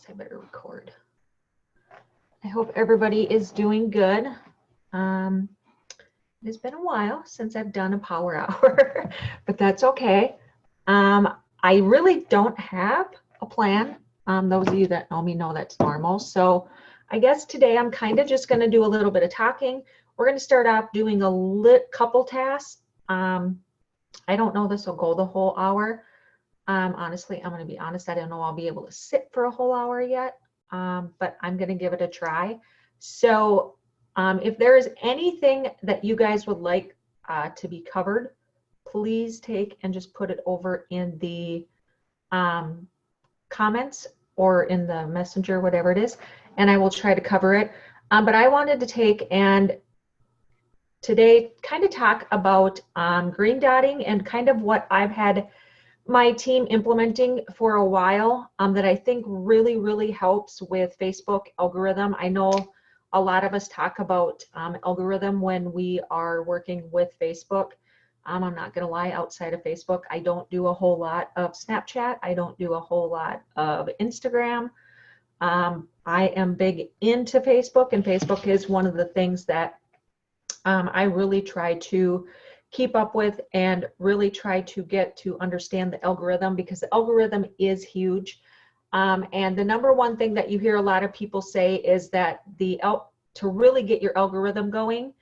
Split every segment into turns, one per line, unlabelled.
I better record. I hope everybody is doing good. It's been a while since I've done a power hour, but that's okay. I really don't have a plan. Those of you that know me know that's normal. So I guess today I'm kind of just going to do a little bit of talking. We're going to start off doing a couple tasks. I don't know this will go the whole hour. Honestly, I'm going to be honest, I don't know I'll be able to sit for a whole hour yet, but I'm going to give it a try. So if there is anything that you guys would like to be covered, please take and just put it over in the comments or in the messenger, whatever it is, and I will try to cover it. But I wanted to take and today kind of talk about green dotting and kind of what I've had my team implementing for a while that I think really helps with Facebook algorithm. I know a lot of us talk about algorithm when we are working with Facebook. I'm not going to lie, outside of Facebook, I don't do a whole lot of Snapchat. I don't do a whole lot of Instagram. I am big into Facebook, and Facebook is one of the things that I really try to keep up with and really try to get to understand the algorithm, because the algorithm is huge. And the number one thing that you hear a lot of people say is that to really get your algorithm going,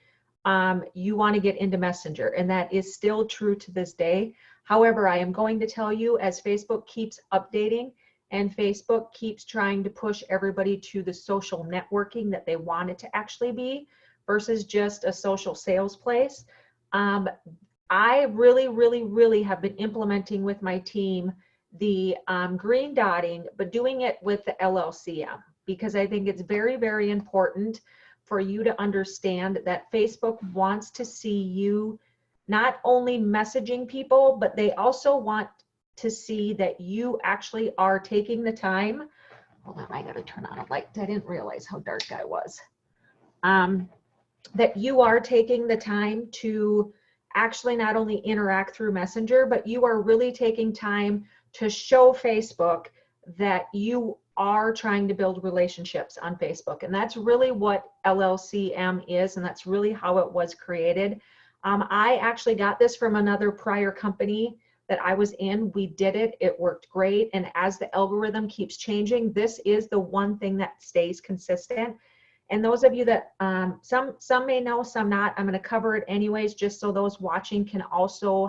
you want to get into Messenger, and that is still true to this day. However, I am going to tell you, as Facebook keeps updating and Facebook keeps trying to push everybody to the social networking that they want it to actually be versus just a social sales place, I really have been implementing with my team the green dotting, but doing it with the LLCM, because I think it's very important for you to understand that Facebook wants to see you not only messaging people, but they also want to see that you actually are taking the time. Hold on, I gotta turn on a light. I didn't realize how dark I was. That you are taking the time to actually not only interact through Messenger, but you are really taking time to show Facebook that you are trying to build relationships on Facebook. And that's really what LLCM is, and that's really how it was created. I actually got this from another prior company that I was in. We did it, it worked great. And as the algorithm keeps changing, this is the one thing that stays consistent. And those of you that, some may know, some not, I'm gonna cover it anyways, just so those watching can also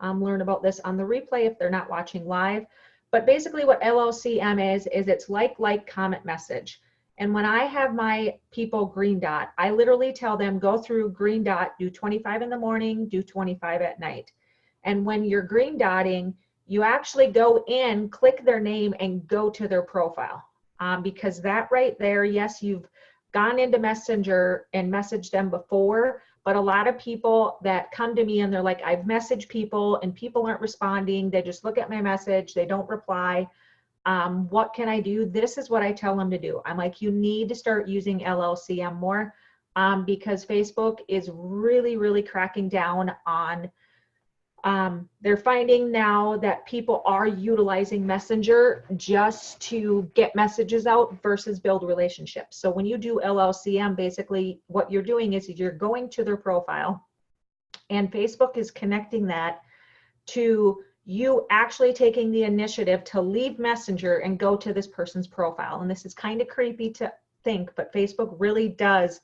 learn about this on the replay if they're not watching live. But basically what LLCM is it's like, comment, message. And when I have my people green dot, I literally tell them, go through green dot, do 25 in the morning, do 25 at night. And when you're green dotting, you actually go in, click their name, and go to their profile. Because that right there, yes, you've gone into Messenger and messaged them before, but a lot of people that come to me and they're like, I've messaged people and people aren't responding. They just look at my message, they don't reply. What can I do? This is what I tell them to do. I'm like, you need to start using LLCM more because Facebook is really cracking down on they're finding now that people are utilizing Messenger just to get messages out versus build relationships. So when you do LLCM, basically what you're doing is you're going to their profile, and Facebook is connecting that to you actually taking the initiative to leave Messenger and go to this person's profile. And this is kind of creepy to think, but Facebook really does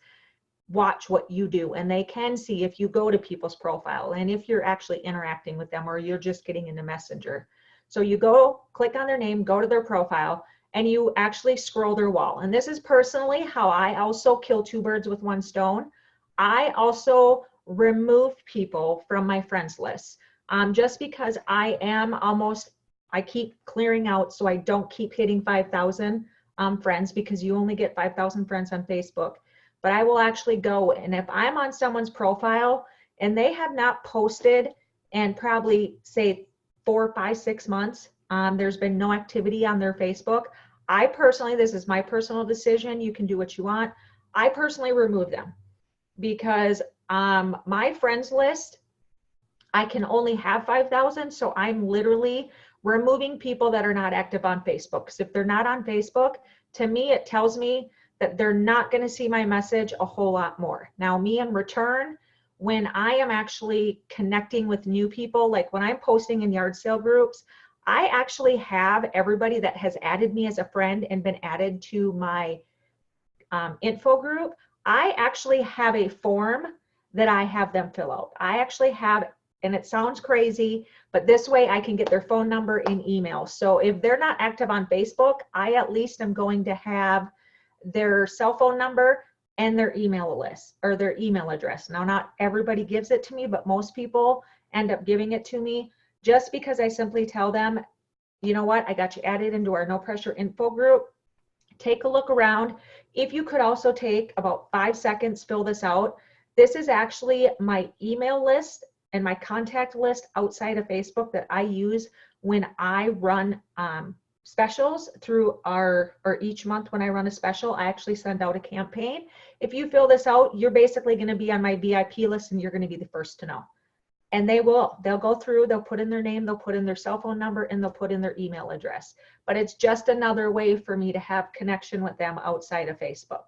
watch what you do, and they can see if you go to people's profile and if you're actually interacting with them or you're just getting into Messenger. So you go click on their name, go to their profile, and you actually scroll their wall. And this is personally how I also kill two birds with one stone. I also remove people from my friends list just because I keep clearing out so I don't keep hitting 5,000 friends, because you only get 5,000 friends on Facebook. But I will actually go, and if I'm on someone's profile and they have not posted in probably say 4, 5, 6 months, there's been no activity on their Facebook, I personally, this is my personal decision, you can do what you want, I personally remove them, because my friends list, I can only have 5,000, so I'm literally removing people that are not active on Facebook. Because if they're not on Facebook, to me, it tells me that they're not going to see my message a whole lot more. Now, me in return, when I am actually connecting with new people, like when I'm posting in yard sale groups, I actually have everybody that has added me as a friend and been added to my info group. I actually have a form that I have them fill out. I actually have, and it sounds crazy, but this way I can get their phone number and email. So if they're not active on Facebook, I at least am going to have their cell phone number and their email list or their email address. Now, not everybody gives it to me, but most people end up giving it to me just because I simply tell them, you know what, I got you added into our no pressure info group. Take a look around. If you could also take about 5 seconds, fill this out. This is actually my email list and my contact list outside of Facebook that I use when I run specials through or each month when I run a special, I actually send out a campaign. If you fill this out, you're basically going to be on my VIP list and you're going to be the first to know. And they'll go through, they'll put in their name, they'll put in their cell phone number, and they'll put in their email address. But it's just another way for me to have connection with them outside of Facebook.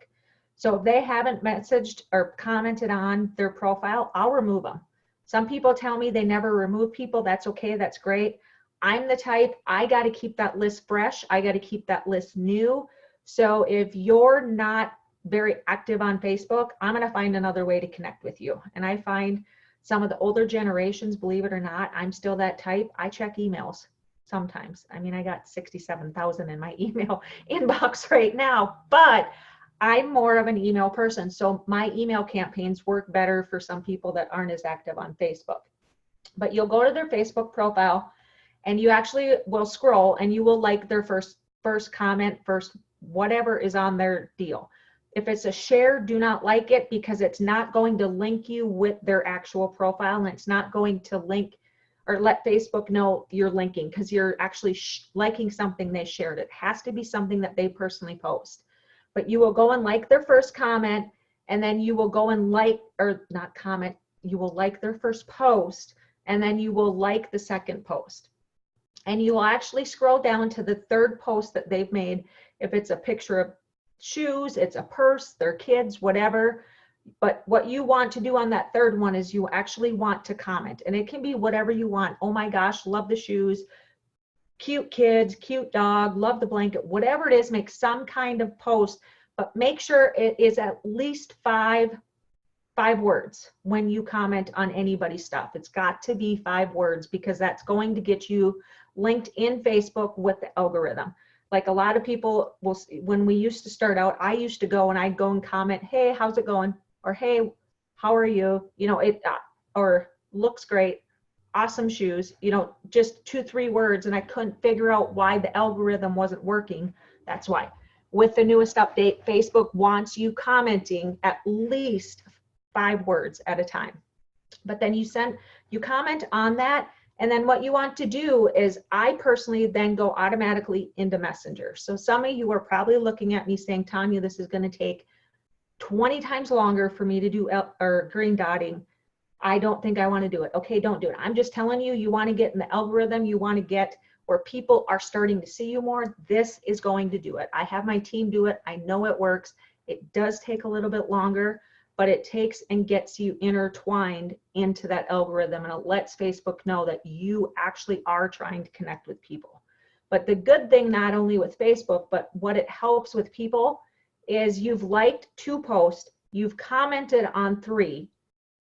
So if they haven't messaged or commented on their profile, I'll remove them. Some people tell me they never remove people. That's okay, that's great. I'm the type, I got to keep that list fresh. I got to keep that list new. So if you're not very active on Facebook, I'm going to find another way to connect with you. And I find some of the older generations, believe it or not, I'm still that type. I check emails sometimes. I mean, I got 67,000 in my email inbox right now, but I'm more of an email person. So my email campaigns work better for some people that aren't as active on Facebook. But you'll go to their Facebook profile and you actually will scroll and you will like their first comment, first whatever is on their deal. If it's a share, do not like it because it's not going to link you with their actual profile, and it's not going to link or let Facebook know you're linking because you're actually liking something they shared. It has to be something that they personally post. But you will go and like their first comment, and then you will go and like, or not comment, you will like their first post, and then you will like the second post. And you will actually scroll down to the third post that they've made. If it's a picture of shoes, it's a purse, their kids, whatever. But what you want to do on that third one is you actually want to comment. And it can be whatever you want. Oh my gosh, love the shoes, cute kids, cute dog, love the blanket, whatever it is, make some kind of post, but make sure it is at least five words when you comment on anybody's stuff. It's got to be 5 words because that's going to get you linked in Facebook with the algorithm. Like a lot of people will, when we used to start out, I used to go and I'd go and comment, hey, how's it going? Or, hey, how are you? You know, or looks great, awesome shoes, you know, just 2-3 words. And I couldn't figure out why the algorithm wasn't working. That's why. With the newest update, Facebook wants you commenting at least 5 words at a time. But then you comment on that. And then what you want to do is I personally then go automatically into Messenger. So some of you are probably looking at me saying, Tanya, this is going to take 20 times longer for me to do green dotting. I don't think I want to do it. Okay, don't do it. I'm just telling you, you want to get in the algorithm. You want to get where people are starting to see you more. This is going to do it. I have my team do it. I know it works. It does take a little bit longer, but it takes and gets you intertwined into that algorithm, and it lets Facebook know that you actually are trying to connect with people. But the good thing, not only with Facebook, but what it helps with people is you've liked 2 posts, you've commented on 3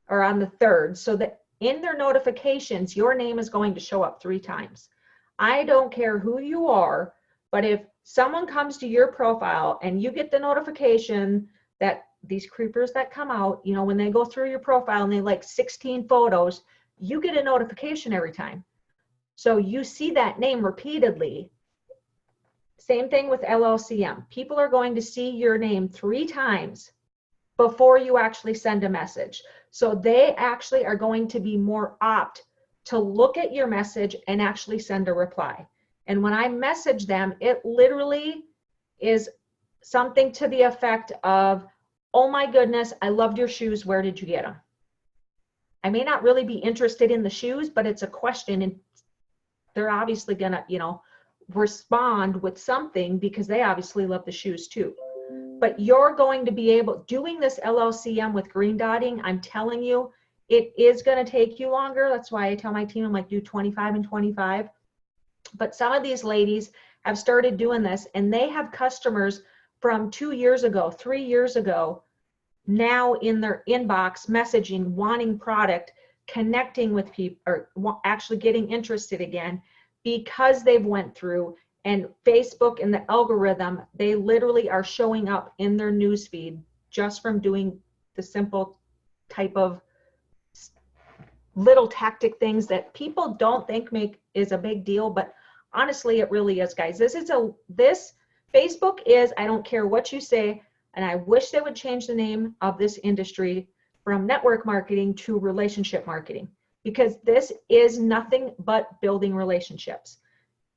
or on the 3rd, so that in their notifications, your name is going to show up 3 times. I don't care who you are, but if someone comes to your profile and you get the notification that these creepers that come out, you know, when they go through your profile and they like 16 photos, you get a notification every time. So you see that name repeatedly. Same thing with LLCM. People are going to see your name 3 times before you actually send a message. So they actually are going to be more apt to look at your message and actually send a reply. And when I message them, it literally is something to the effect of, oh my goodness, I loved your shoes. Where did you get them? I may not really be interested in the shoes, but it's a question. And they're obviously gonna, respond with something because they obviously love the shoes too. But you're going to be able, doing this LLCM with green dotting, I'm telling you, it is going to take you longer. That's why I tell my team, I'm like, do 25 and 25. But some of these ladies have started doing this, and they have customers from 2 years ago, 3 years ago, now in their inbox messaging, wanting product, connecting with people, or actually getting interested again, because they've went through, and Facebook and the algorithm, they literally are showing up in their newsfeed just from doing the simple type of little tactic things that people don't think is a big deal, but honestly it really is, guys. This Facebook is, I don't care what you say, and I wish they would change the name of this industry from network marketing to relationship marketing, because this is nothing but building relationships.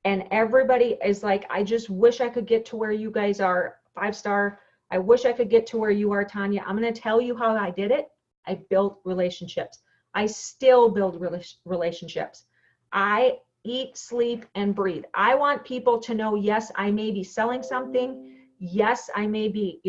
And everybody is like, I just wish I could get to where you guys are, 5-star. I wish I could get to where you are, Tanya. I'm going to tell you how I did it. I built relationships. I still build relationships. I eat, sleep, and breathe. I want people to know, yes, I may be selling something. Yes, I may be,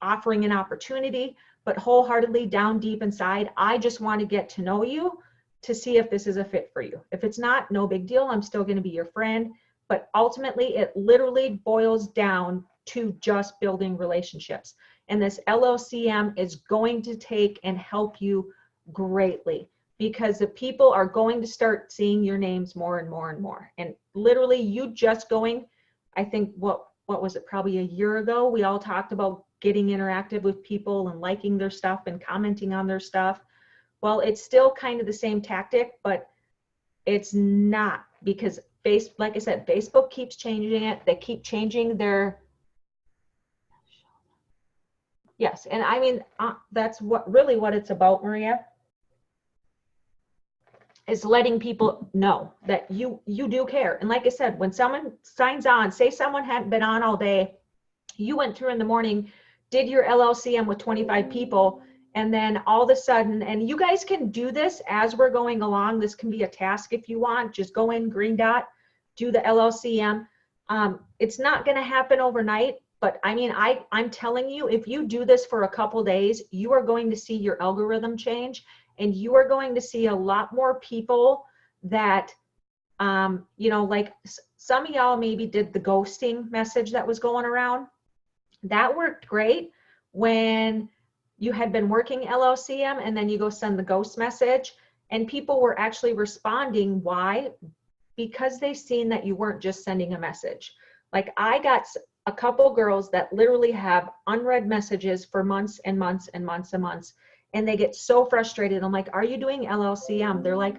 offering an opportunity, but wholeheartedly down deep inside, I just want to get to know you to see if this is a fit for you. If it's not, no big deal. I'm still going to be your friend. But ultimately, it literally boils down to just building relationships. And this LLCM is going to take and help you greatly, because the people are going to start seeing your names more and more and more. And literally, you just going, I think, what was it, probably a year ago, we all talked about getting interactive with people and liking their stuff and commenting on their stuff. Well, it's still kind of the same tactic, but it's not, because like I said, Facebook keeps changing it. They keep changing their, yes. And I mean, that's what it's about, Maria, is letting people know that you do care. And like I said, when someone signs on, say someone hadn't been on all day, you went through in the morning, did your LLCM with 25 people, and then all of a sudden, and you guys can do this as we're going along. This can be a task if you want. Just go in, green dot, do the LLCM. It's not going to happen overnight, but I mean, I'm telling you, if you do this for a couple days, you are going to see your algorithm change, and you are going to see a lot more people that, like some of y'all maybe did the ghosting message that was going around. That worked great when you had been working LLCM and then you go send the ghost message, and people were actually responding. Why? Because they seen that you weren't just sending a message. Like, I got a couple girls that literally have unread messages for months and months and months and months, and they get so frustrated. I'm like, are you doing LLCM? They're like,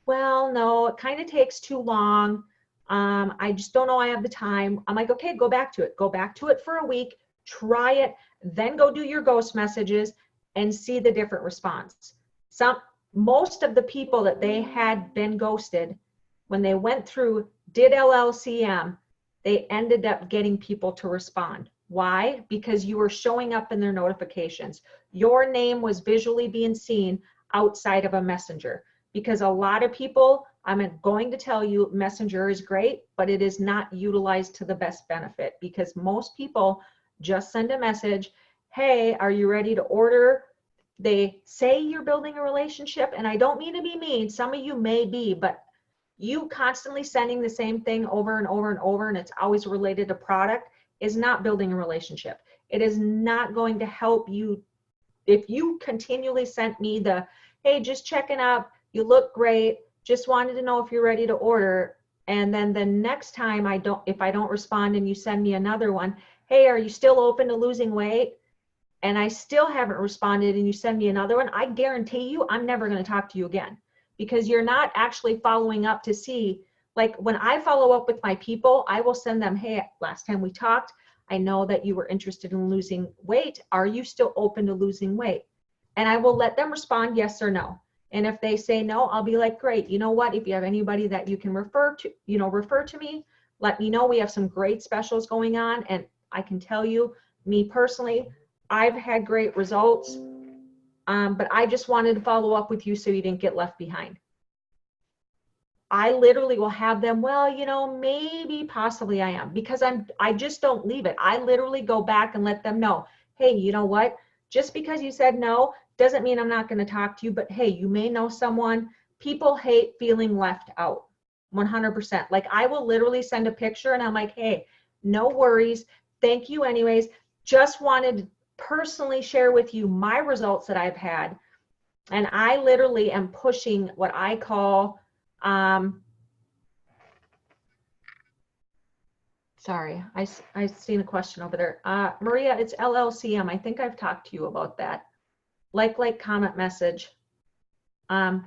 well, no, it kind of takes too long. I just don't know I have the time. I'm like, okay, go back to it. Go back to it for a week, try it, then go do your ghost messages and see the different response. Most of the people that they had been ghosted, when they went through, did LLCM, they ended up getting people to respond. Why? Because you were showing up in their notifications. Your name was visually being seen outside of a messenger. Because a lot of people, I'm going to tell you, Messenger is great, but it is not utilized to the best benefit, because most people just send a message, hey, are you ready to order? They say you're building a relationship, and I don't mean to be mean, some of you may be, but you constantly sending the same thing over and over and over, and it's always related to product, is not building a relationship. It is not going to help you. If you continually sent me the, hey, just checking up, you look great, just wanted to know if you're ready to order, and then the next time if I don't respond and you send me another one, hey, are you still open to losing weight? And I still haven't responded and you send me another one, I guarantee you I'm never going to talk to you again, because you're not actually following up to see. Like, when I follow up with my people, I will send them, hey, last time we talked, I know that you were interested in losing weight. Are you still open to losing weight? And I will let them respond yes or no. And if they say no, I'll be like, great, you know what? If you have anybody that you can refer to me, let me know. We have some great specials going on. And I can tell you, me personally, I've had great results, but I just wanted to follow up with you so you didn't get left behind. I literally will have them, well, you know, maybe possibly I am, because I just don't leave it. I literally go back and let them know, hey, you know what? Just because you said no doesn't mean I'm not going to talk to you, but hey, you may know someone. People hate feeling left out. 100%. Like I will literally send a picture and I'm like, hey, no worries. Thank you anyways. Just wanted to personally share with you my results that I've had. And I literally am pushing what I call, sorry, I seen a question over there. Maria, it's LLCM. I think I've talked to you about that. Like, comment, message. I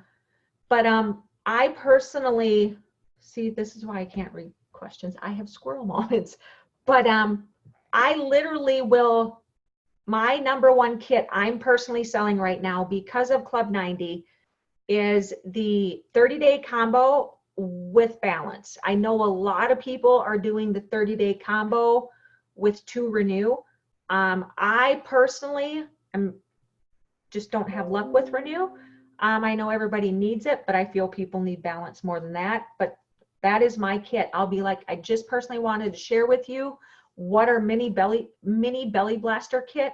personally, see, this is why I can't read questions. I have squirrel moments. But I literally will, my number one kit I'm personally selling right now because of Club 90 is the 30-day combo with balance. I know a lot of people are doing the 30-day combo with 2 Renew. I personally just don't have luck with Renew. I know everybody needs it, but I feel people need balance more than that. But that is my kit. I'll be like, I just personally wanted to share with you what our mini belly blaster kit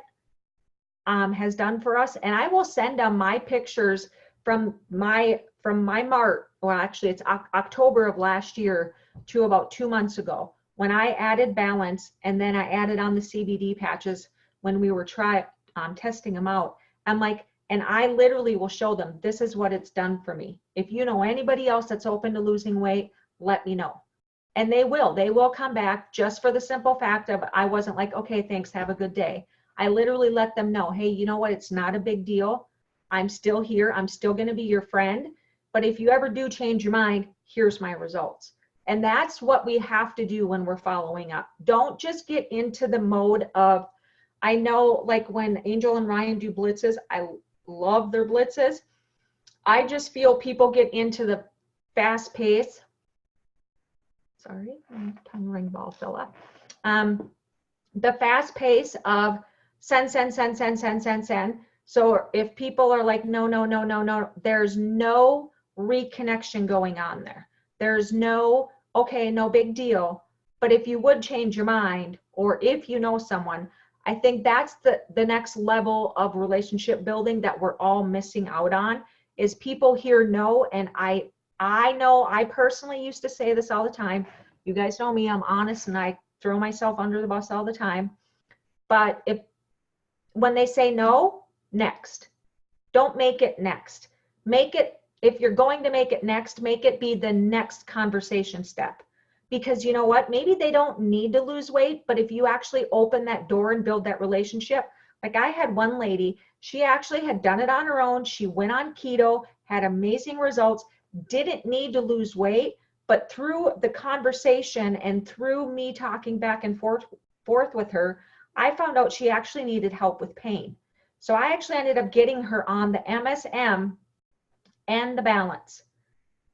has done for us. And I will send them my pictures from my Mart, well, actually it's October of last year to about 2 months ago when I added balance, and then I added on the CBD patches when we were testing them out. I'm like, and I literally will show them, this is what it's done for me. If you know anybody else that's open to losing weight, let me know. And they will come back, just for the simple fact of, I wasn't like, okay, thanks, have a good day. I literally let them know, hey, you know what? It's not a big deal. I'm still here. I'm still going to be your friend. But if you ever do change your mind, here's my results. And that's what we have to do when we're following up. Don't just get into the mode of, I know like when Angel and Ryan do blitzes, I love their blitzes. I just feel people get into the fast pace. Sorry, my tongue ring ball fell off. The fast pace of send. So if people are like, no, there's no reconnection going on there. There's no, okay, no big deal. But if you would change your mind, or if you know someone, I think that's the next level of relationship building that we're all missing out on, is people hear no. And I know I personally used to say this all the time. You guys know me, I'm honest and I throw myself under the bus all the time. But when they say no, next. Don't make it next. Make it, if you're going to make it next, make it be the next conversation step. Because you know what? Maybe they don't need to lose weight, but if you actually open that door and build that relationship, like I had one lady, she actually had done it on her own. She went on keto, had amazing results, didn't need to lose weight, but through the conversation and through me talking back and forth with her, I found out she actually needed help with pain. So I actually ended up getting her on the MSM and the balance.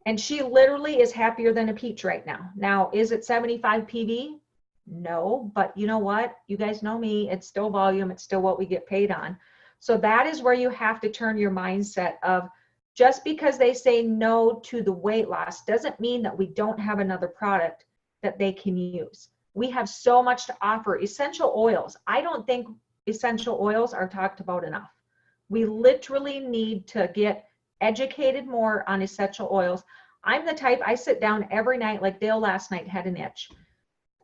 And she literally is happier than a peach right now. Now, is it 75 PV? No, but you know what? You guys know me. It's still volume. It's still what we get paid on. So that is where you have to turn your mindset of, just because they say no to the weight loss doesn't mean that we don't have another product that they can use. We have so much to offer. Essential oils. I don't think essential oils are talked about enough. We literally need to get educated more on essential oils. I'm the type, I sit down every night, like Dale last night had an itch.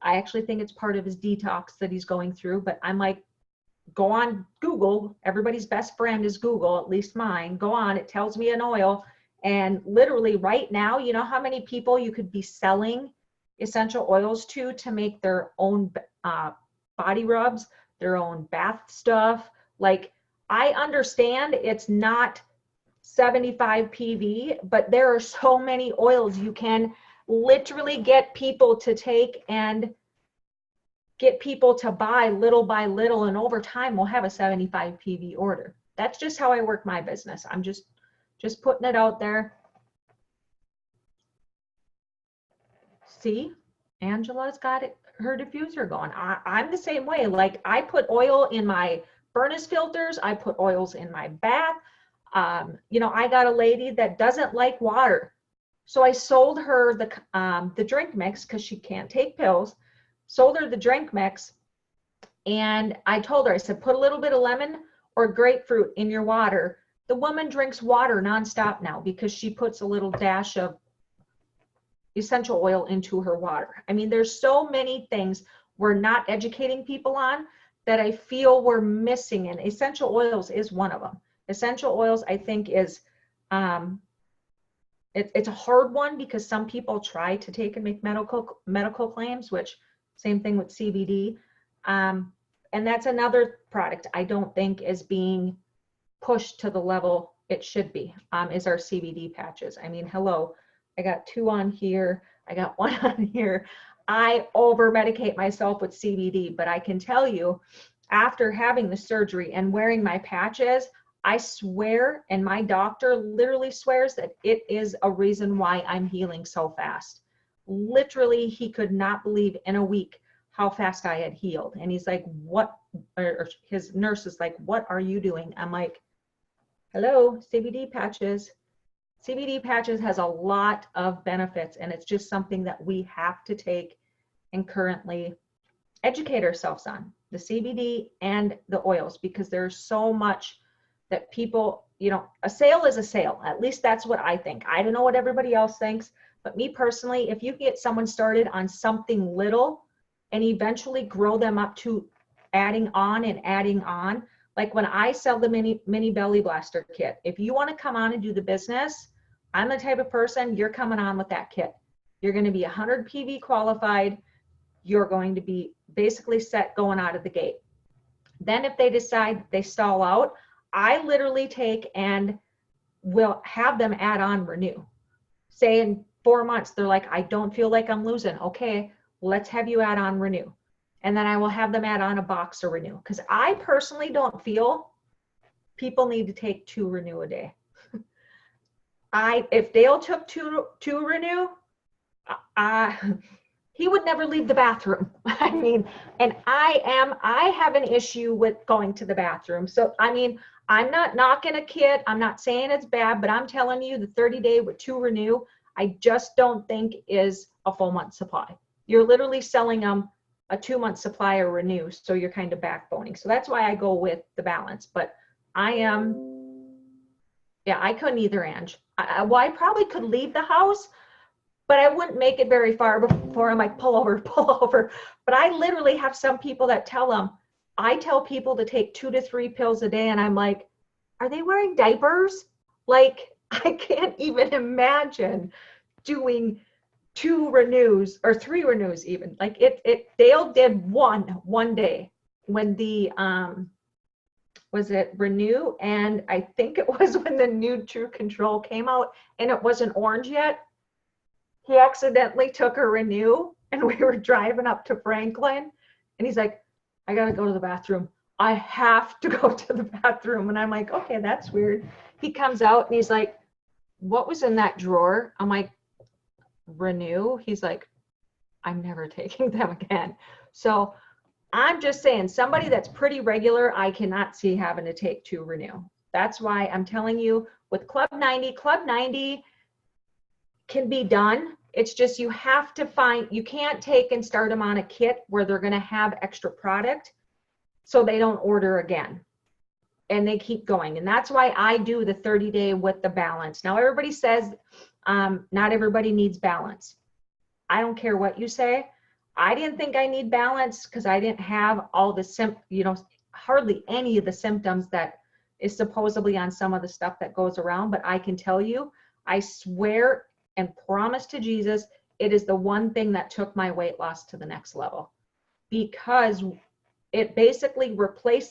I actually think it's part of his detox that he's going through, but I'm like, go on Google. Everybody's best friend is Google, at least mine. Go on, it tells me an oil. And literally right now, you know how many people you could be selling essential oils to make their own body rubs, their own bath stuff. Like, I understand it's not 75 PV, but there are so many oils you can literally get people to take and get people to buy little by little, and over time we'll have a 75 PV order. That's just how I work my business. I'm just putting it out there. See, Angela's got it, her diffuser going. I'm the same way. Like, I put oil in my furnace filters. I put oils in my bath. You know, I got a lady that doesn't like water. So I sold her the drink mix because she can't take pills. Sold her the drink mix, and I told her, I said, put a little bit of lemon or grapefruit in your water. The woman drinks water nonstop now because she puts a little dash of essential oil into her water. I mean, there's so many things we're not educating people on that I feel we're missing, and essential oils is one of them. Essential oils, I think, is it's a hard one because some people try to take and make medical claims, which same thing with CBD. And that's another product I don't think is being pushed to the level it should be, is our CBD patches. I mean, hello, I got 2 on here, I got 1 on here. I over medicate myself with CBD, but I can tell you, after having the surgery and wearing my patches, I swear, and my doctor literally swears, that it is a reason why I'm healing so fast. Literally, he could not believe in a week how fast I had healed. And he's like, what, or his nurse is like, what are you doing? I'm like, hello, CBD patches. CBD patches has a lot of benefits, and it's just something that we have to take and currently educate ourselves on, the CBD and the oils, because there's so much that people, you know, a sale is a sale. At least that's what I think. I don't know what everybody else thinks, but me personally, if you get someone started on something little and eventually grow them up to adding on and adding on, like when I sell the mini belly blaster kit, if you want to come on and do the business, I'm the type of person, you're coming on with that kit. You're going to be 100 PV qualified. You're going to be basically set going out of the gate. Then if they decide they stall out, I literally take and will have them add on renew. Say in 4 months, they're like, I don't feel like I'm losing. Okay, let's have you add on renew. And then I will have them add on a box of renew. Because I personally don't feel people need to take 2 renew a day. If Dale took two renew, he would never leave the bathroom. I mean, and I have an issue with going to the bathroom. So, I mean, I'm not knocking a kit. I'm not saying it's bad, but I'm telling you the 30-day with 2 renew, I just don't think is a full month supply. You're literally selling them a 2-month supply of renew. So you're kind of backboning. So that's why I go with the balance. But I couldn't either, Ange. I probably could leave the house, but I wouldn't make it very far before I'm like, pull over. But I literally have some people that I tell people to take 2 to 3 pills a day, and I'm like, are they wearing diapers? Like, I can't even imagine doing 2 renews or 3 renews even. Like Dale did one day when the, was it renew? And I think it was when the new True Control came out and it wasn't orange yet. He accidentally took a renew, and we were driving up to Franklin, and he's like, I gotta go to the bathroom. I have to go to the bathroom. And I'm like, okay, that's weird. He comes out and he's like, what was in that drawer? I'm like, renew. He's like, I'm never taking them again. So I'm just saying, somebody that's pretty regular, I cannot see having to take 2 renew. That's why I'm telling you, with Club 90 can be done. It's just you have to you can't take and start them on a kit where they're going to have extra product so they don't order again. And they keep going. And that's why I do the 30-day with the balance. Now, everybody says not everybody needs balance. I don't care what you say. I didn't think I need balance because I didn't have all the hardly any of the symptoms that is supposedly on some of the stuff that goes around. But I can tell you, I swear and promise to Jesus, it is the one thing that took my weight loss to the next level, because it basically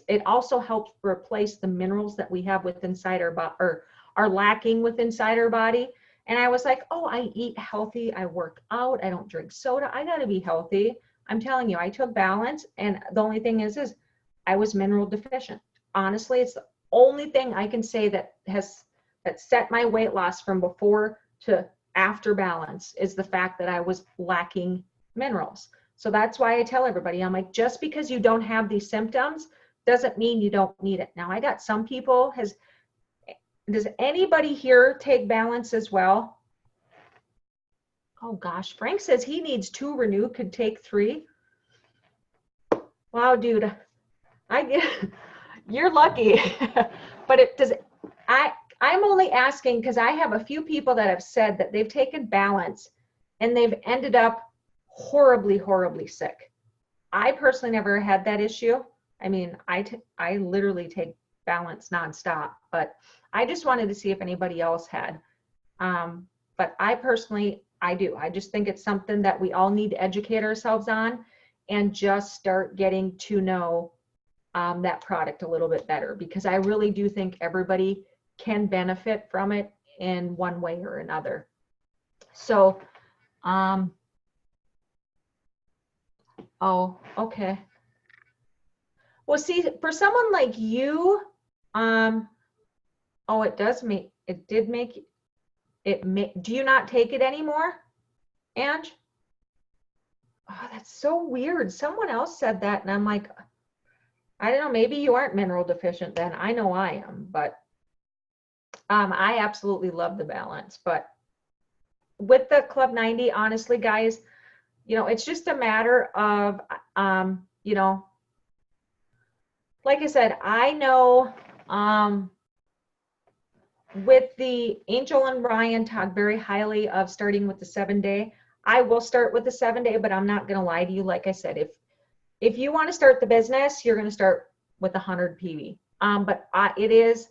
it also helps replace the minerals that we have within our body, or are lacking within our body. And I was like, oh, I eat healthy, I work out, I don't drink soda, I gotta be healthy. I'm telling you, I took balance, and the only thing is I was mineral deficient. Honestly, it's the only thing I can say that set my weight loss from before to after balance, is the fact that I was lacking minerals. So that's why I tell everybody, I'm like, just because you don't have these symptoms doesn't mean you don't need it. Now, I got some people, does anybody here take balance as well? Oh gosh, Frank says he needs 2 Renew, could take 3. Wow, dude, I get, you're lucky. But it does, I'm only asking because I have a few people that have said that they've taken Balance and they've ended up horribly, horribly sick. I personally never had that issue. I mean, I literally take Balance nonstop, but I just wanted to see if anybody else had. But I personally, I do. I just think it's something that we all need to educate ourselves on and just start getting to know that product a little bit better, because I really do think everybody can benefit from it in one way or another. So, oh, okay. Well, see, for someone like you, oh, it does make, it did make, do you not take it anymore, Ange? Oh, that's so weird. Someone else said that, and I'm like, I don't know, maybe you aren't mineral deficient then. I know I am, but I absolutely love the Balance. But with the Club 90, honestly, guys, you know, it's just a matter of, you know, like I said, I know with the Angel and Ryan talk very highly of starting with the 7-day. I will start with the 7-day, but I'm not going to lie to you. Like I said, if you want to start the business, you're going to start with 100 PV. But it is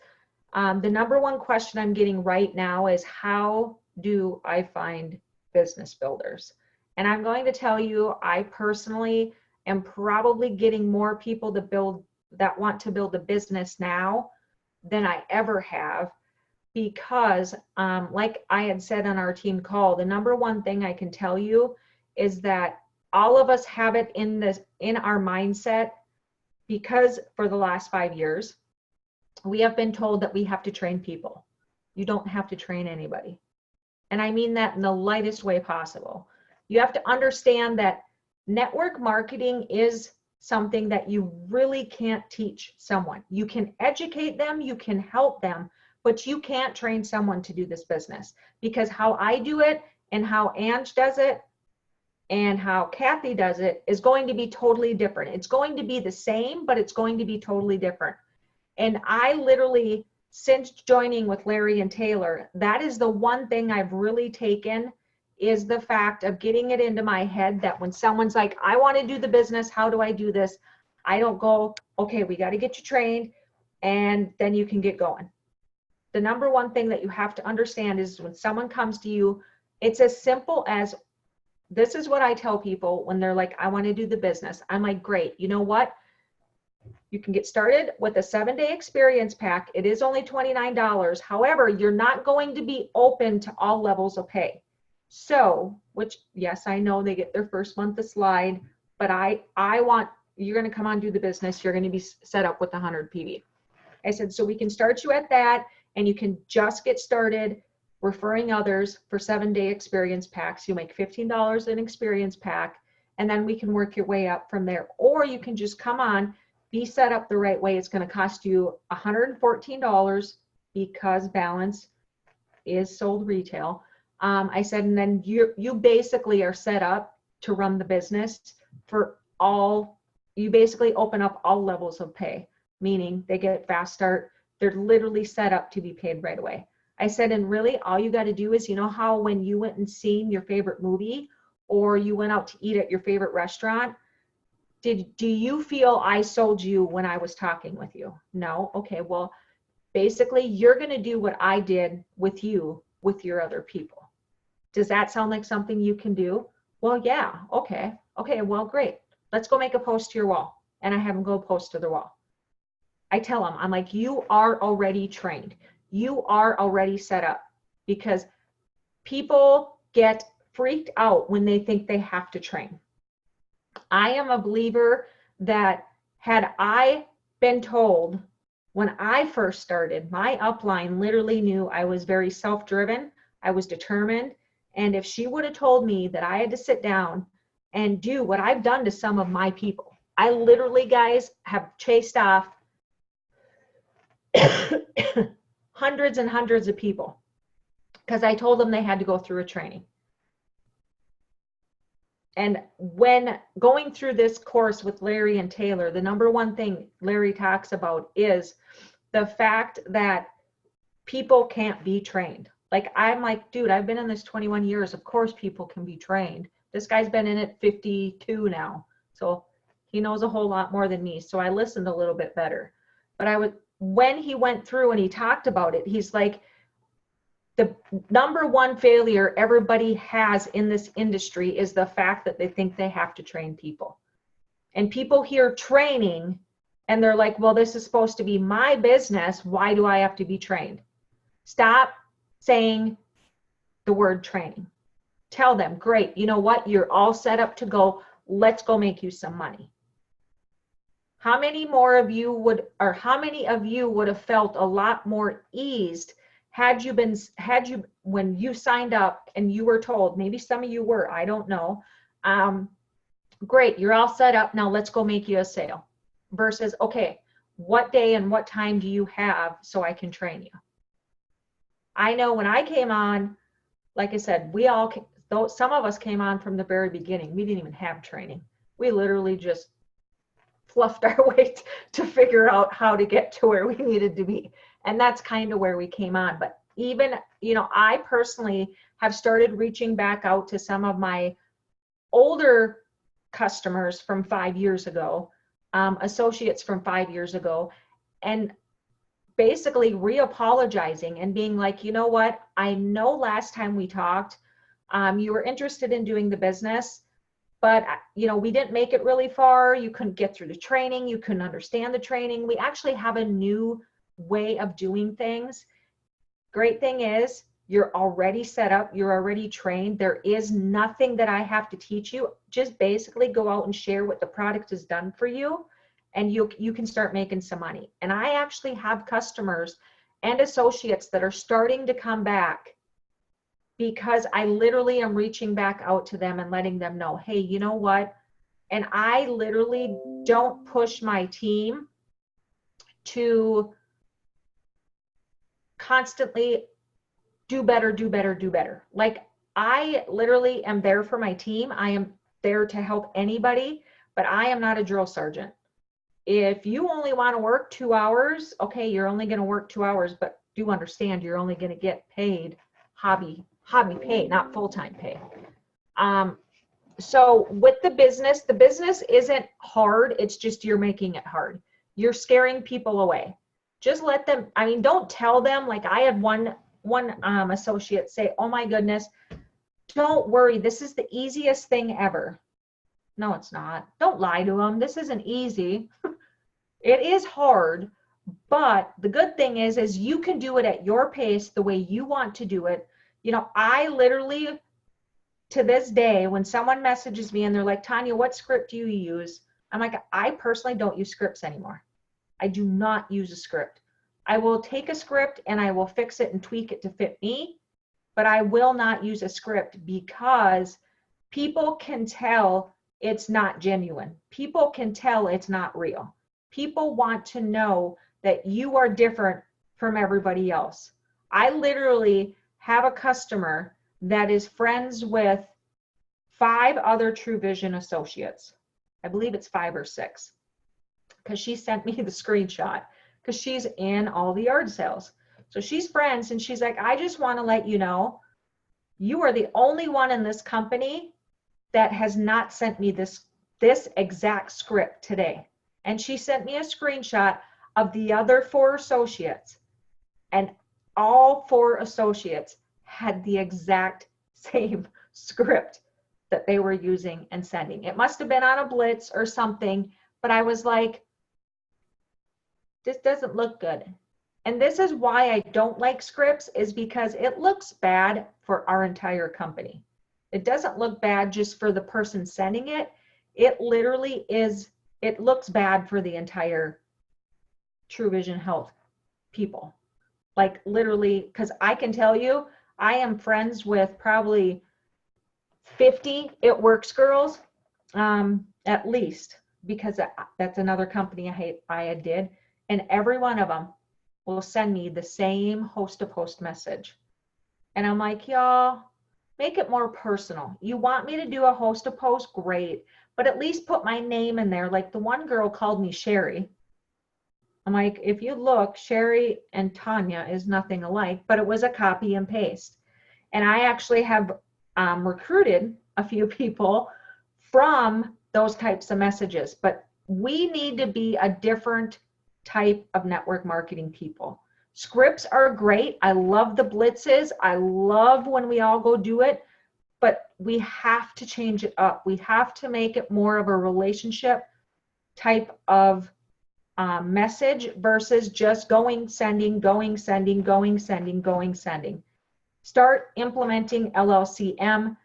the number one question I'm getting right now is, how do I find business builders? And I'm going to tell you, I personally am probably getting more people to build, that want to build a business now than I ever have, because like I had said on our team call, the number one thing I can tell you is that all of us have it in our mindset, because for the last 5 years, we have been told that we have to train people. You don't have to train anybody. And I mean that in the lightest way possible. You have to understand that network marketing is something that you really can't teach someone. You can educate them, you can help them, but you can't train someone to do this business, because how I do it and how Ange does it and how Kathy does it is going to be totally different. It's going to be the same, but it's going to be totally different. And I literally, since joining with Larry and Taylor, that is the one thing I've really taken, is the fact of getting it into my head that when someone's like, I want to do the business, how do I do this? I don't go, okay, we got to get you trained and then you can get going. The number one thing that you have to understand is when someone comes to you, it's as simple as, this is what I tell people when they're like, I want to do the business. I'm like, great. You know what? You can get started with a 7-day experience pack. It is only $29. However, you're not going to be open to all levels of pay. So, which, yes, I know they get their first month of slide, but I want, you're going to come on, do the business. You're going to be set up with 100 PV. I said, so we can start you at that, and you can just get started referring others for 7-day experience packs. You make $15 an experience pack, and then we can work your way up from there. Or you can just come on, be set up the right way. It's going to cost you $114 because Balance is sold retail. I said, and then you basically are set up to run the business for all, you basically open up all levels of pay, meaning they get fast start. They're literally set up to be paid right away. I said, and really all you got to do is, you know how when you went and seen your favorite movie or you went out to eat at your favorite restaurant, do you feel I sold you when I was talking with you? No? Okay, well, basically you're going to do what I did with you with your other people. Does that sound like something you can do? Well, yeah, okay, well, great. Let's go make a post to your wall. And I have them go post to their wall. I tell them, I'm like, you are already trained. You are already set up, because people get freaked out when they think they have to train. I am a believer that had I been told when I first started, my upline literally knew I was very self-driven, I was determined, and if she would have told me that I had to sit down and do what I've done to some of my people, I literally, guys, have chased off hundreds and hundreds of people because I told them they had to go through a training. And when going through this course with Larry and Taylor, the number one thing Larry talks about is the fact that people can't be trained. Like, I'm like, dude, I've been in this 21 years. Of course people can be trained. This guy's been in it 52 now. So he knows a whole lot more than me. So I listened a little bit better. But when he went through and he talked about it, he's like, the number one failure everybody has in this industry is the fact that they think they have to train people. And people hear training and they're like, well, this is supposed to be my business. Why do I have to be trained? Stop saying the word training. Tell them, great, you know what? You're all set up to go. Let's go make you some money. How many of you would have felt a lot more eased when you signed up and you were told, maybe some of you were, I don't know, great, you're all set up, now let's go make you a sale, versus, okay, what day and what time do you have so I can train you? I know when I came on, like I said, some of us came on from the very beginning. We didn't even have training. We literally just fluffed our way to figure out how to get to where we needed to be. And that's kind of where we came on. But even, I personally have started reaching back out to some of my older customers from 5 years ago, associates from 5 years ago, and basically re-apologizing and being like, you know what, I know last time we talked, you were interested in doing the business, but we didn't make it really far. You couldn't get through the training. You couldn't understand the training. We actually have a new way of doing things. Great thing is you're already set up. You're already trained. There is nothing that I have to teach you. Just basically go out and share what the product has done for you, and you can start making some money. And I actually have customers and associates that are starting to come back because I literally am reaching back out to them and letting them know, hey, you know what? And I literally don't push my team to constantly do better, do better, do better. Like, I literally am there for my team. I am there to help anybody, but I am not a drill sergeant. If you only want to work 2 hours, okay, you're only going to work 2 hours, but do understand you're only going to get paid hobby pay, not full-time pay. So with the business isn't hard. It's just you're making it hard. You're scaring people away. Just let them, don't tell them. Like, I had one associate say, oh my goodness, don't worry, this is the easiest thing ever. No, it's not. Don't lie to them. This isn't easy. It is hard, but the good thing is you can do it at your pace, the way you want to do it. I literally, to this day, when someone messages me and they're like, Tanya, what script do you use? I'm like, I personally don't use scripts anymore. I do not use a script. I will take a script and I will fix it and tweak it to fit me, but I will not use a script because people can tell it's not genuine. People can tell it's not real. People want to know that you are different from everybody else. I literally have a customer that is friends with 5 other True Vision associates. I believe it's 5 or 6, because she sent me the screenshot, because she's in all the yard sales. So she's friends, and she's like, I just want to let you know, you are the only one in this company that has not sent me this exact script today. And she sent me a screenshot of the other 4 associates, and all 4 associates had the exact same script that they were using and sending. It must have been on a blitz or something, but I was like, this doesn't look good. And this is why I don't like scripts, is because it looks bad for our entire company. It doesn't look bad just for the person sending it. It literally is, it looks bad for the entire True Vision Health people. Like, literally, because I can tell you, I am friends with probably 50 It Works girls, at least, because that's another company I did. And every one of them will send me the same host-to-host message. And I'm like, y'all, make it more personal. You want me to do a host a post? Great. But at least put my name in there. Like the one girl called me Sherry. I'm like, if you look, Sherry and Tanya is nothing alike, but it was a copy and paste. And I actually have recruited a few people from those types of messages. But we need to be a different type of network marketing people. Scripts are great. I love the blitzes. I love when we all go do it, but we have to change it up. We have to make it more of a relationship type of message versus just going, sending, going, sending, going, sending, going, sending. Start implementing LLCM.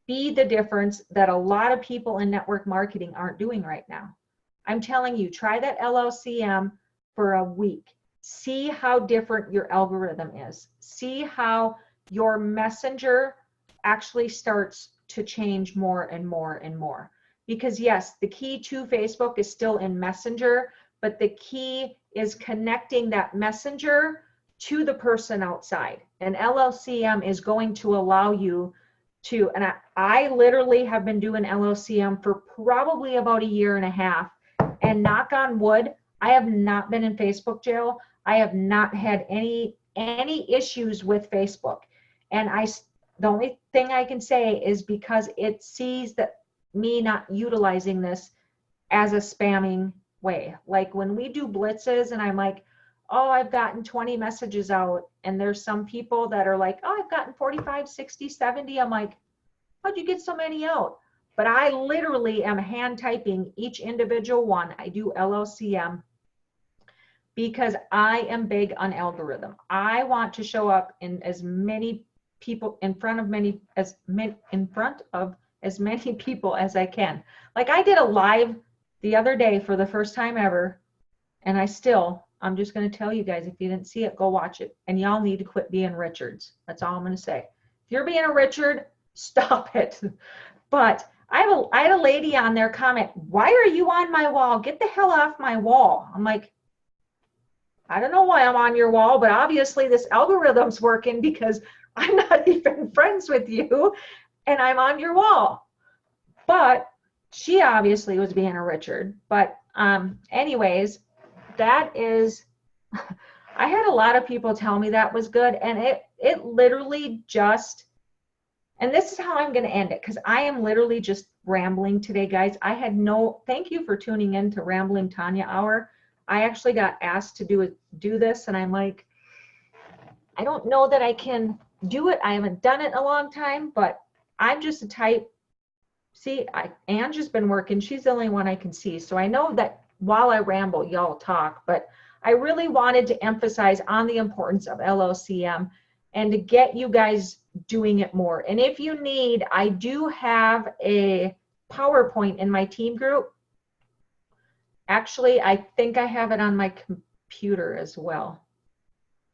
Be the difference that a lot of people in network marketing aren't doing right now. I'm telling you, try that LLCM for a week. See how different your algorithm is. See how your messenger actually starts to change more and more and more. Because yes, the key to Facebook is still in Messenger, but the key is connecting that messenger to the person outside. And LLCM is going to allow you to, and I literally have been doing LLCM for probably about a year and a half, and knock on wood, I have not been in Facebook jail. I have not had any issues with Facebook. And the only thing I can say is because it sees that me not utilizing this as a spamming way. Like when we do blitzes and I'm like, oh, I've gotten 20 messages out, and there's some people that are like, oh, I've gotten 45, 60, 70. I'm like, how'd you get so many out? But I literally am hand typing each individual one. I do LLCM because I am big on algorithm. I want to show up in as many people in front of as many people as I can. Like I did a live the other day for the first time ever, and I'm just going to tell you guys, if you didn't see it, go watch it. And y'all need to quit being Richards. That's all I'm going to say. If you're being a Richard, stop it. But I had a lady on there comment, why are you on my wall? Get the hell off my wall. I'm like, I don't know why I'm on your wall, but obviously this algorithm's working because I'm not even friends with you and I'm on your wall. But she obviously was being a Richard. But anyways, that is, I had a lot of people tell me that was good, and it literally just, and this is how I'm going to end it, because I am literally just rambling today, guys. Thank you for tuning in to Rambling Tanya Hour. I actually got asked to do this, and I'm like, I don't know that I can do it. I haven't done it in a long time, but I'm just a type. See, Ange has been working. She's the only one I can see. So I know that while I ramble, y'all talk, but I really wanted to emphasize on the importance of LLCM and to get you guys doing it more. And if you need, I do have a PowerPoint in my team group. Actually, I think I have it on my computer as well.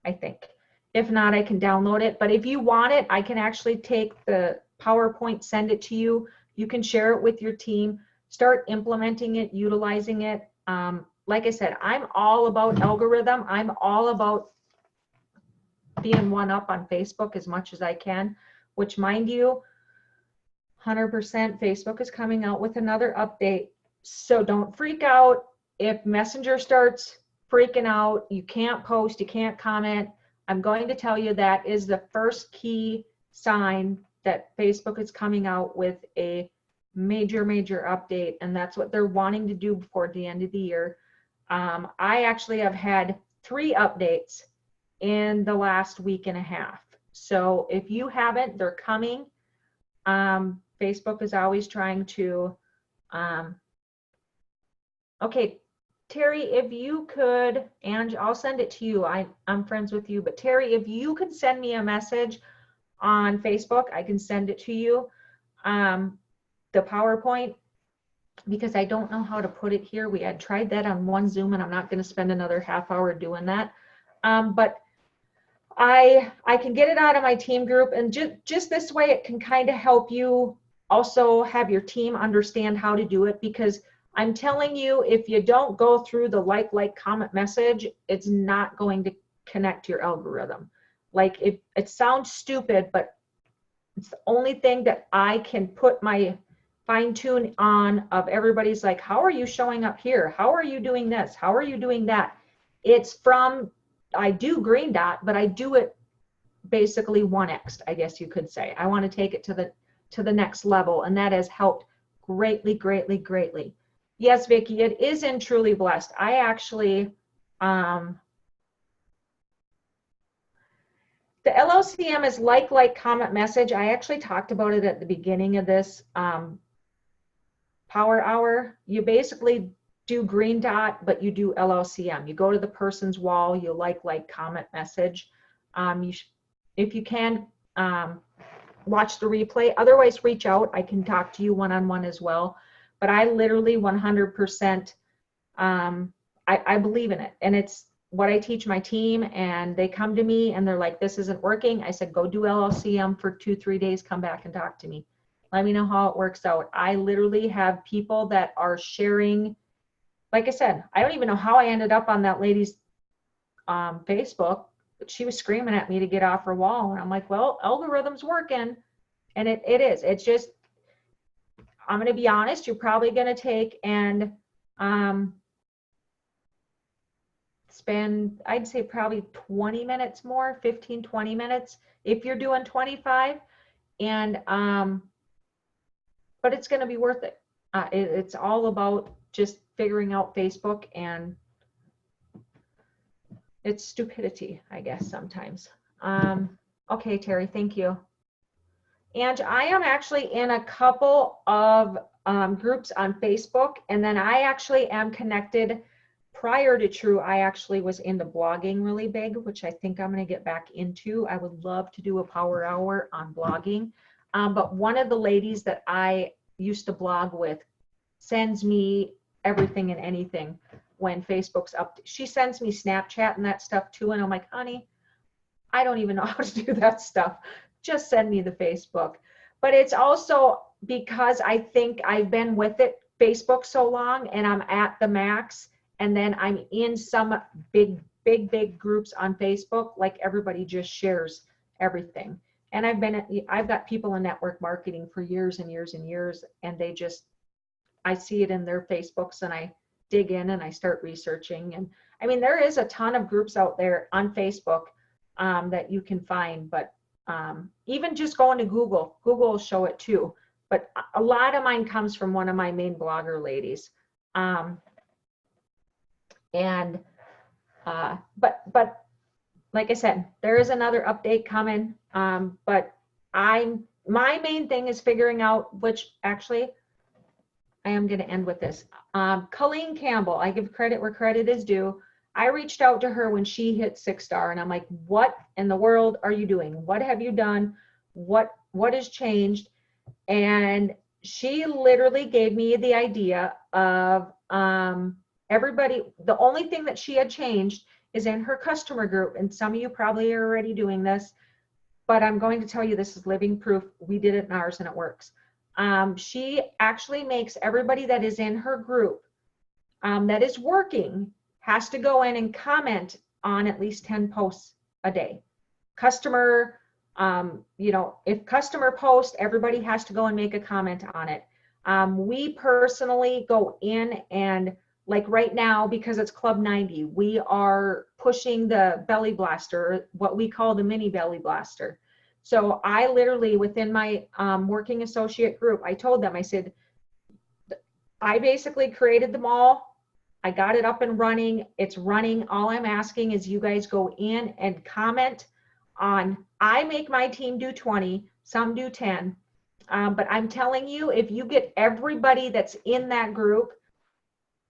I think. If not, I can download it. But if you want it, I can actually take the PowerPoint, send it to you. You can share it with your team. Start implementing it, utilizing it. Like I said, I'm all about algorithm. I'm all about being one up on Facebook as much as I can, which, mind you, 100% Facebook is coming out with another update. So don't freak out. If Messenger starts freaking out, you can't post, you can't comment, I'm going to tell you that is the first key sign that Facebook is coming out with a major update, and that's what they're wanting to do before the end of the year. I actually have had 3 updates in the last week and a half. So if you haven't, they're coming. Facebook is always trying to, okay, Terry, if you could, and I'll send it to you. I'm friends with you, but Terry, if you could send me a message on Facebook, I can send it to you, the PowerPoint, because I don't know how to put it here. We had tried that on one Zoom, and I'm not going to spend another half hour doing that. But I can get it out of my team group, and just this way it can kind of help you also have your team understand how to do it, because I'm telling you, if you don't go through the like, comment, message, it's not going to connect to your algorithm. Like, it sounds stupid, but It's the only thing that I can put my fine tune on of everybody's like, how are you showing up here? How are you doing this? How are you doing that? It's from, I do green dot, but I do it basically 1x, I guess you could say. I want to take it to the next level, and that has helped greatly, greatly, greatly. Yes, Vicki, it is in Truly Blessed. I actually, the LOCM is like, comment, message. I actually talked about it at the beginning of this Power Hour. You basically do green dot, but you do LOCM. You go to the person's wall, you like, comment, message. If you can, watch the replay. Otherwise, reach out. I can talk to you one-on-one as well. But I literally 100%, I believe in it. And it's what I teach my team, and they come to me and they're like, this isn't working. I said, go do LLCM for 2-3 days, come back and talk to me. Let me know how it works out. I literally have people that are sharing, like I said, I don't even know how I ended up on that lady's Facebook. She was screaming at me to get off her wall. And I'm like, well, algorithm's working. And it is. It's just, I'm going to be honest, you're probably going to take and spend, I'd say probably 20 minutes more, 15, 20 minutes if you're doing 25. And, but it's going to be worth it. It's all about just figuring out Facebook, and it's stupidity, I guess, sometimes. Okay, Terry, thank you. And I am actually in a couple of groups on Facebook, and then I actually am connected. Prior to Tru, I actually was into blogging really big, which I think I'm going to get back into. I would love to do a power hour on blogging. But one of the ladies that I used to blog with sends me everything and anything when Facebook's up. She sends me Snapchat and that stuff too. And I'm like, honey, I don't even know how to do that stuff. Just send me the Facebook. But it's also because I think I've been with it, Facebook, so long, and I'm at the max. And then I'm in some big groups on Facebook. Like, everybody just shares everything. And I've got people in network marketing for years and years and years. And they just, I see it in their Facebooks, and I dig in and I start researching. And I mean, there is a ton of groups out there on Facebook that you can find, but even just going to Google will show it too. But a lot of mine comes from one of my main blogger ladies. But like I said, there is another update coming. But my main thing is figuring out which, actually, I am going to end with this. Colleen Campbell, I give credit where credit is due. I reached out to her when she hit 6-star, and I'm like, what in the world are you doing? What have you done? What has changed? And she literally gave me the idea of everybody. The only thing that she had changed is in her customer group. And some of you probably are already doing this, but I'm going to tell you, this is living proof. We did it in ours and it works. She actually makes everybody that is in her group that is working has to go in and comment on at least 10 posts a day. Customer, if customer post, everybody has to go and make a comment on it. We personally go in and, like right now, because it's Club 90, we are pushing the belly blaster, what we call the mini belly blaster. So I literally, within my working associate group, I told them, I said, I basically created them all. I got it up and running. It's running. All I'm asking is you guys go in and comment on, I make my team do 20, some do 10. But I'm telling you, if you get everybody that's in that group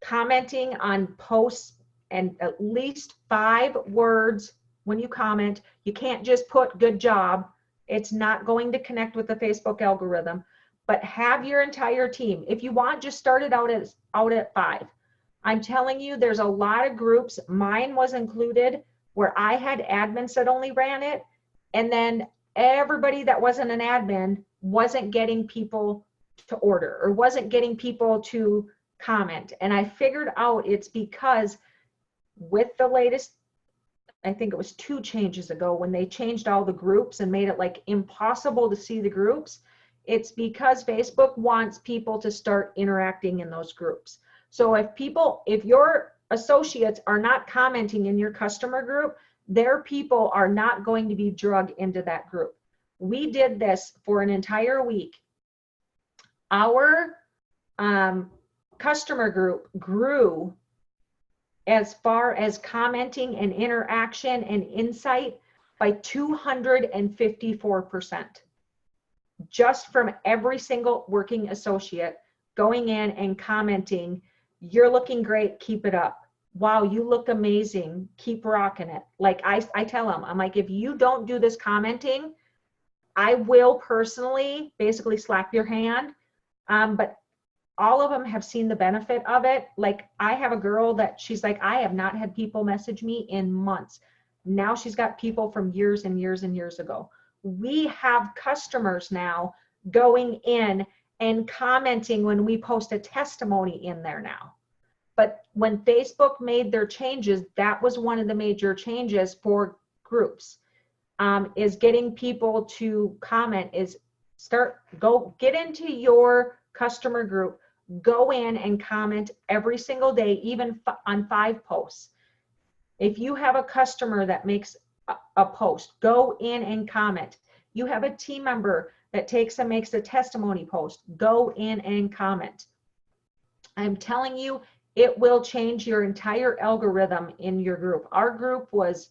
commenting on posts and at least 5 words when you comment, you can't just put good job. It's not going to connect with the Facebook algorithm. But have your entire team. If you want, just start it out at 5. I'm telling you, there's a lot of groups. Mine was included, where I had admins that only ran it. And then everybody that wasn't an admin wasn't getting people to order or wasn't getting people to comment. And I figured out it's because with the latest I think it was 2 changes ago when they changed all the groups and made it like impossible to see the groups. It's because Facebook wants people to start interacting in those groups. So if your associates are not commenting in your customer group, their people are not going to be drugged into that group. We did this for an entire week. Our customer group grew as far as commenting and interaction and insight by 254%. Just from every single working associate going in and commenting, "You're looking great, keep it up. Wow, you look amazing, keep rocking it." Like I tell them, I'm like, if you don't do this commenting, I will personally basically slap your hand. But all of them have seen the benefit of it. Like I have a girl that she's like, I have not had people message me in months. Now she's got people from years and years and years ago. We have customers now going in and commenting when we post a testimony in there now. But when Facebook made their changes, that was one of the major changes for groups, is getting people to comment, is get into your customer group, go in and comment every single day, even on 5 posts. If you have a customer that makes a post, go in and comment. You have a team member that makes a testimony post, go in and comment. I'm telling you, it will change your entire algorithm in your group. Our group was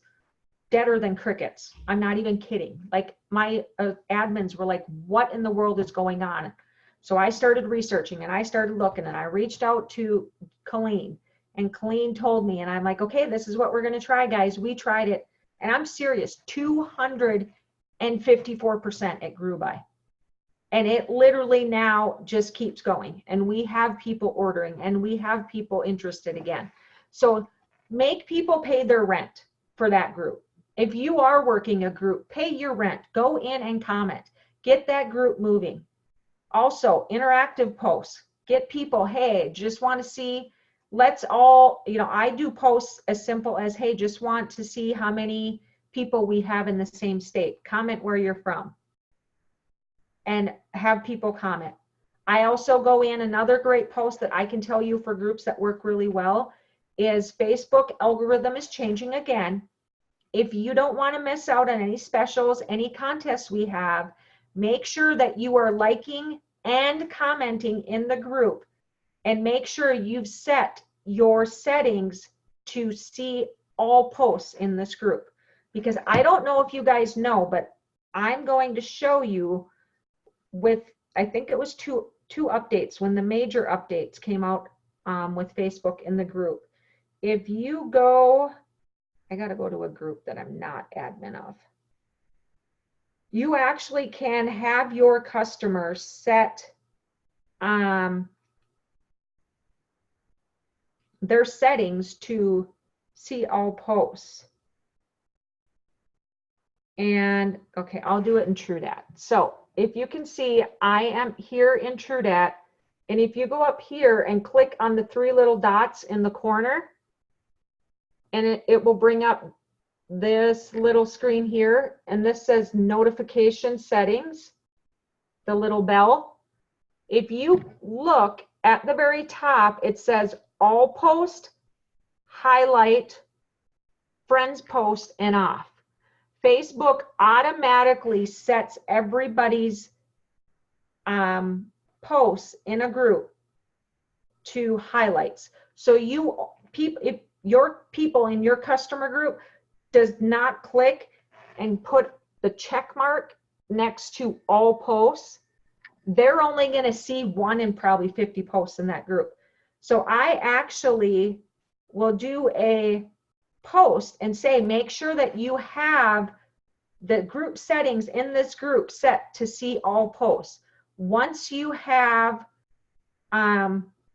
deader than crickets. I'm not even kidding. Like my admins were like, what in the world is going on? So I started researching and I started looking and I reached out to Colleen, and Colleen told me, and I'm like, okay, this is what we're going to try, guys. We tried it, and I'm serious, 254% it grew by. And it literally now just keeps going, and we have people ordering and we have people interested again. So make people pay their rent for that group. If you are working a group, pay your rent, go in and comment, get that group moving. Also, interactive posts, get people, hey, just want to see, let's all, I do posts as simple as, hey, just want to see how many people we have in the same state. Comment where you're from and have people comment. I also go in, another great post that I can tell you for groups that work really well is Facebook algorithm is changing again. If you don't want to miss out on any specials, any contests we have, make sure that you are liking and commenting in the group, and make sure you've set your settings to see all posts in this group. Because I don't know if you guys know, but I'm going to show you with, I think it was two updates when the major updates came out with Facebook in the group. If you go, I got to go to a group that I'm not admin of. You actually can have your customers set their settings to see all posts. And okay, I'll do it in TrueDat. So if you can see, I am here in TrueDat, and if you go up here and click on the 3 little dots in the corner, and it will bring up this little screen here, and this says notification settings, the little bell. If you look at the very top, it says all post, highlight, friends post, and off. Facebook automatically sets everybody's posts in a group to highlights. So if your people in your customer group does not click and put the check mark next to all posts, they're only going to see 1 in probably 50 posts in that group. So I actually will do a post and say, make sure that you have the group settings in this group set to see all posts. Once you have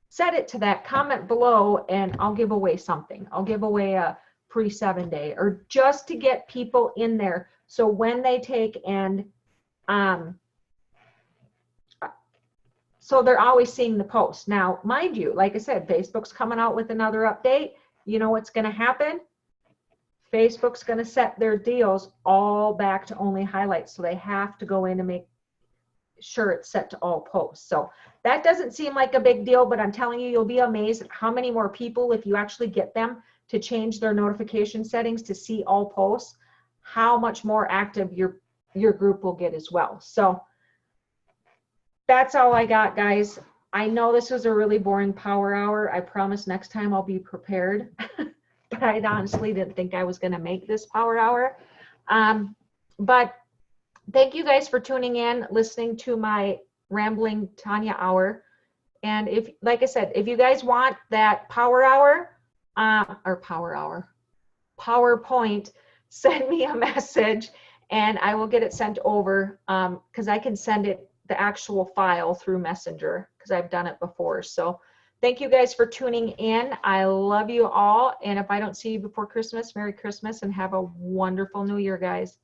set it to that, comment below and I'll give away something. I'll give away a free 7-day, or just to get people in there. So when they take and so they're always seeing the post. Now, mind you, like I said, Facebook's coming out with another update. You know what's going to happen? Facebook's going to set their deals all back to only highlights. So they have to go in and make sure it's set to all posts. So that doesn't seem like a big deal, but I'm telling you, you'll be amazed at how many more people, if you actually get them to change their notification settings to see all posts, how much more active your group will get as well. So that's all I got, guys. I know this was a really boring power hour. I promise next time I'll be prepared. But I honestly didn't think I was going to make this power hour. But thank you guys for tuning in, listening to my rambling Tanya hour. And if, like I said, if you guys want that power hour, PowerPoint, send me a message and I will get it sent over, because I can send it the actual file through Messenger because I've done it before. So thank you guys for tuning in. I love you all. And if I don't see you before Christmas, Merry Christmas and have a wonderful New Year, guys.